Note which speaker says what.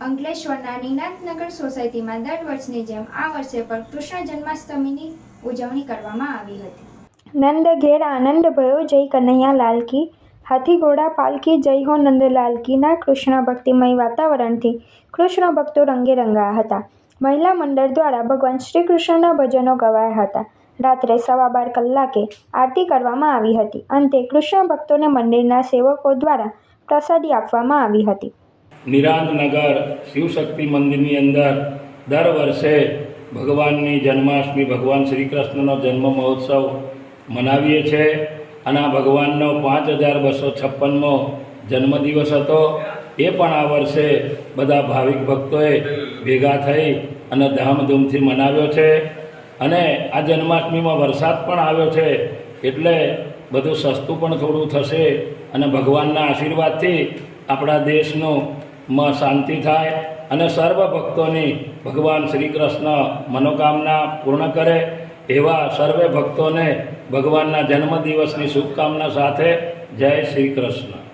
Speaker 1: અંકલેશ્વરના નિનાથનગર સોસાયટીમાં દર વર્ષની જેમ આ વર્ષે પણ કૃષ્ણ જન્માષ્ટમીની ઉજવણી કરવામાં આવી હતી।
Speaker 2: નંદ ઘેર આનંદ ભયો જય કનૈયા લાલ કી, હાથી ઘોડા પાલકી જય હો નંદલાલ કીના કૃષ્ણ ભક્તિમય વાતાવરણથી કૃષ્ણ ભક્તો રંગે રંગાયા હતા। મહિલા મંડળ દ્વારા ભગવાન શ્રી કૃષ્ણના ભજનો ગવાયા હતા। રાત્રે 12:15 કલાકે આરતી કરવામાં આવી હતી। અંતે કૃષ્ણ ભક્તોને મંદિરના સેવકો દ્વારા પ્રસાદી આપવામાં આવી હતી।
Speaker 3: નિરાંતનગર શિવશક્તિ મંદિરની અંદર દર વર્ષે ભગવાનની જન્માષ્ટમી, ભગવાન શ્રી કૃષ્ણનો જન્મ મહોત્સવ મનાવીએ છીએ અને આ ભગવાનનો 5256મો જન્મદિવસ હતો। એ પણ આ વર્ષે બધા ભાવિક ભક્તોએ ભેગા થઈ અને ધામધૂમથી મનાવ્યો છે અને આ જન્માષ્ટમીમાં વરસાદ પણ આવ્યો છે એટલે બધું સસ્તું પણ થોડું થશે અને ભગવાનના આશીર્વાદથી આપણા દેશનું શાંતિ થાય અને સર્વ ભક્તોની ભગવાન શ્રી કૃષ્ણ મનોકામના પૂર્ણ કરે એવા સર્વે ભક્તોને ભગવાનના જન્મદિવસની શુભકામના સાથે જય શ્રી કૃષ્ણ।